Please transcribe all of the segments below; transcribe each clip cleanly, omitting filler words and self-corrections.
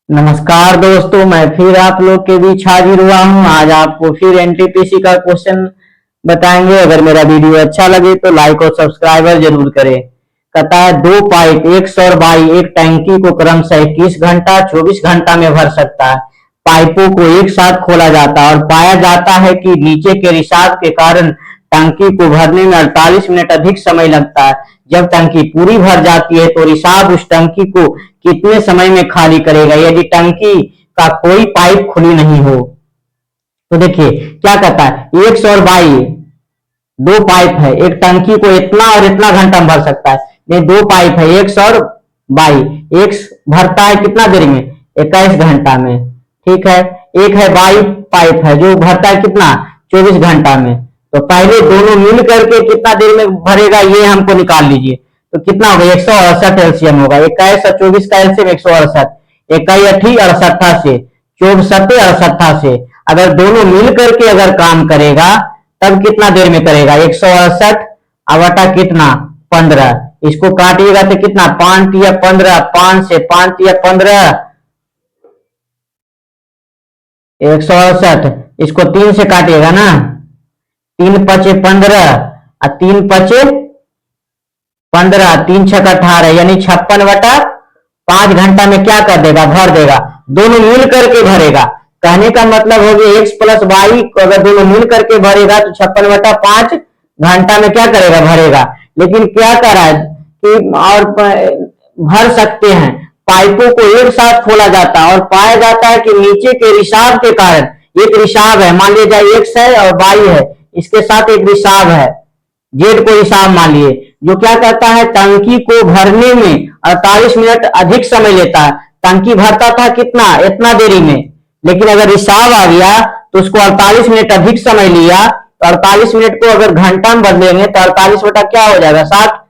नमस्कार दोस्तों, मैं फिर आप लोग के बीच हाजिर हुआ हूँ। आज आपको फिर एनटीपीसी का क्वेश्चन बताएंगे। अगर मेरा वीडियो अच्छा लगे तो लाइक और सब्सक्राइबर जरूर करें। कहता है दो पाइप एक सौर बाई एक टैंकी को क्रमशः 21 घंटा 24 घंटा में भर सकता है। पाइपों को एक साथ खोला जाता है और पाया जाता है कि नीचे के रिसाव के कारण टंकी को भरने में 48 मिनट अधिक समय लगता है। जब टंकी पूरी भर जाती है तो रिसाव उस टंकी को कितने समय में खाली करेगा यदि टंकी का कोई पाइप खुली नहीं हो। तो देखिए क्या कहता है, 100 बाई दो पाइप है, एक टंकी को इतना और इतना घंटा में भर सकता है। ये दो पाइप है 100 बाई एक भरता है कितना देर में, 21 घंटा में। ठीक है, एक है बाई पाइप है जो भरता है कितना, 24 घंटा में। तो पहले दोनों मिल करके कितना देर में भरेगा ये हमको निकाल लीजिए। तो कितना होगा, 168 एलसीएम होगा। 21 और 24 का एलसीएम 168, इकाई अठी अड़सठा से 64 अड़सठा से अगर दोनों मिल करके अगर काम करेगा तब कितना देर में करेगा, 168 आवटा कितना 15। इसको काटिएगा तो कितना, 5 या 15, 5 से 5 या 15, 168। इसको 3 से काटिएगा ना, 3 पचे 15 और 3 पचे 15, 3 छक 18 यानी 56/5 घंटा में क्या कर देगा, भर देगा। दोनों मिल करके भरेगा। कहने का मतलब हो गया एक्स प्लस वाई को अगर दोनों मिल करके भरेगा तो 56/5 घंटा में क्या करेगा, भरेगा। लेकिन क्या कर रहा है कि और भर सकते हैं। पाइपों को एक साथ खोला जाता है और पाया जाता है कि नीचे के रिसाव के कारण, एक रिसाव है, मान लिया जाए एक्स है और वाई है, इसके साथ एक रिसाव है, जेड को रिसाव मान लिए, जो क्या करता है टंकी को भरने में 48 मिनट अधिक समय लेता है। टंकी भरता था कितना, इतना देरी में, लेकिन अगर रिसाव आ गया तो उसको 48 मिनट अधिक समय लिया। तो 48 मिनट को अगर घंटा में बदलेंगे तो 48 बटा क्या हो जाएगा, 60,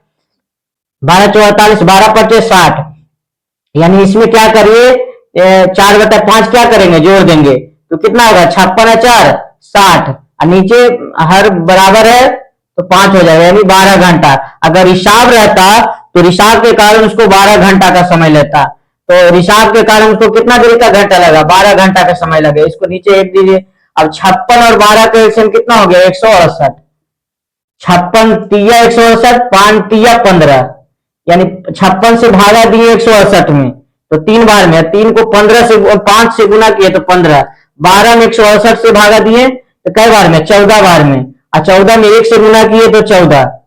12 चौ 48, 12/5 60। यानी इसमें क्या करिए, 4/5 क्या करेंगे, जोड़ देंगे तो कितना होगा, 56×4 60 और नीचे हर बराबर है तो 5 हो जाएगा, यानी 12 घंटा। अगर रिसाव रहता तो रिसाव के कारण उसको 12 घंटा का समय लेता, तो रिसाव के कारण उसको कितना देर का घंटा लगा, 12 घंटा का समय लगे। इसको नीचे एक दीजिए। अब 56 और 12 का एलसीएम कितना हो गया, 168। 56 तिया 168, 5 तिया 15, यानी 56 से भागा दिए 168 में तो 3 बार में, 3 को 15 से 5 से गुना किए तो 15, 12 में 168 से भागा दिए तो कई बार में, 14 बार में, और 14 में 1 से गुना किए तो 14।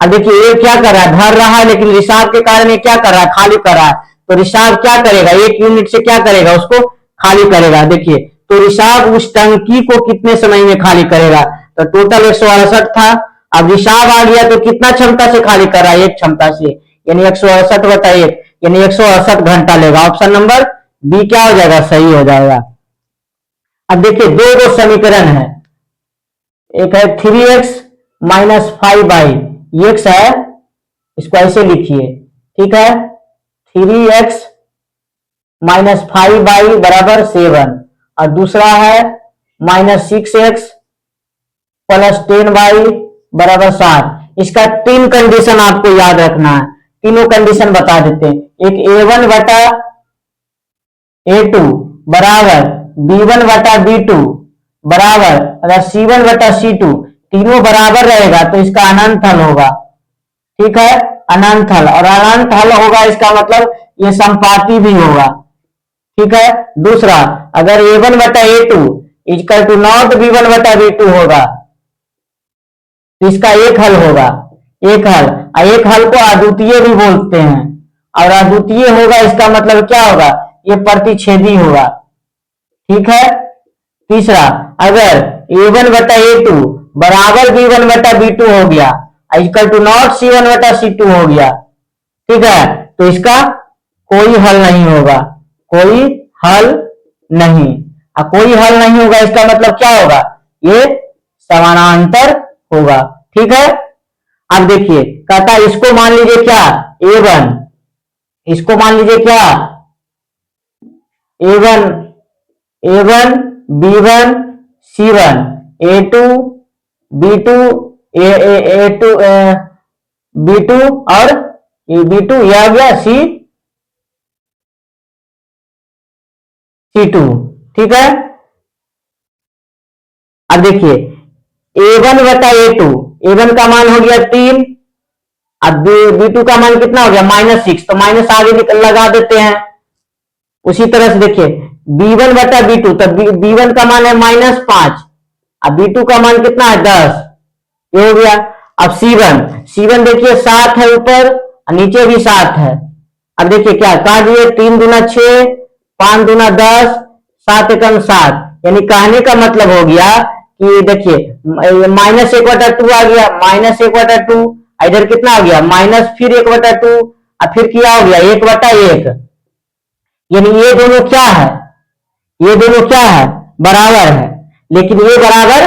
अब देखिए ये क्या कर रहा है, भर रहा है, लेकिन रिसाव के कारण ये क्या कर रहा है, खाली कर रहा है। तो रिसाव क्या करेगा, 1 यूनिट से क्या करेगा, उसको खाली करेगा। देखिए तो रिसाव उस टंकी को कितने समय में खाली करेगा, तो टोटल 168 था। अब रिसाव आ गया तो कितना क्षमता से खाली कर रहा है, एक क्षमता से, यानी 168/1 यानी 168 घंटा लेगा। ऑप्शन नंबर बी क्या हो जाएगा, सही हो जाएगा। अब देखिए दो समीकरण है, एक है 3x-5y, एक्स है, इसको ऐसे लिखिए, ठीक है, 3x-5y बराबर 7, और दूसरा है -6x + 10y बराबर 7। इसका 3 कंडीशन आपको याद रखना है, तीनों कंडीशन बता देते हैं। एक a1/a2 बराबर b1/b2 बराबर, अगर c1/c2 तीनों बराबर रहेगा तो इसका अनंत हल होगा। ठीक है, अनंत हल, और अनंत हल होगा इसका मतलब ये संपाती भी होगा। ठीक है, दूसरा अगर a1/a2 equal to not b1/b2 होगा तो इसका एक हल होगा, एक हल, और एक हल को अद्वितीय भी बोलते हैं, और अद्वितीय होगा इसका मतलब क्या होगा, ये प्रतिच्छेदी होगा। ठीक है, तीसरा अगर a1/a2 बराबर b1/b2 हो गया, इक्वल टू नॉट c1/c2 हो गया, ठीक है, तो इसका कोई हल नहीं होगा, कोई हल नहीं। कोई हल नहीं होगा इसका मतलब क्या होगा, ये समानांतर होगा। ठीक है, अब देखिए कहता है इसको मान लीजिए क्या, a1, इसको मान लीजिए क्या, a1, a1 b1 c1, a2 b2 a2 b2 और b2 यह हो गया c C2। ठीक है, अब देखिए A1 बटा A2, A1 का मान हो गया 3, अब B2 का मान कितना हो गया -6, तो माइनस आगे लगा देते हैं। उसी तरह से देखिए B1 बटा B2, तब B1 का मान है -5, अब B2 का मान कितना है 10, ये हो गया। अब C1 देखिए 7 है ऊपर और नीचे भी 7 है। अब देखिए क्या काट दिए, 3 दूना 6, 5 दूना 10, 7 एकम 7, यानी कहने का मतलब हो गया कि देखिए -1/2 आ गया, -1/2, इधर कितना हो गया माइनस फिर 1/2 और फिर क्या हो गया 1/1, यानी ये दोनों क्या है, ये दोनों क्या है बराबर है, लेकिन ये बराबर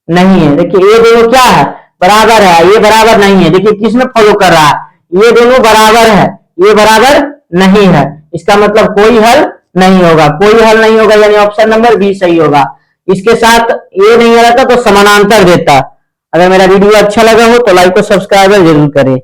नहीं है। देखिए ये दोनों क्या है बराबर है, ये बराबर नहीं है। देखिए किसमें फॉलो कर रहा है, ये दोनों बराबर है, ये बराबर नहीं है, इसका मतलब कोई हल नहीं होगा, कोई हल नहीं होगा, यानी ऑप्शन नंबर बी सही होगा। इसके साथ ये नहीं रहता तो समानांतर देता। अगर मेरा वीडियो अच्छा लगा हो तो लाइक और सब्सक्राइब जरूर करें।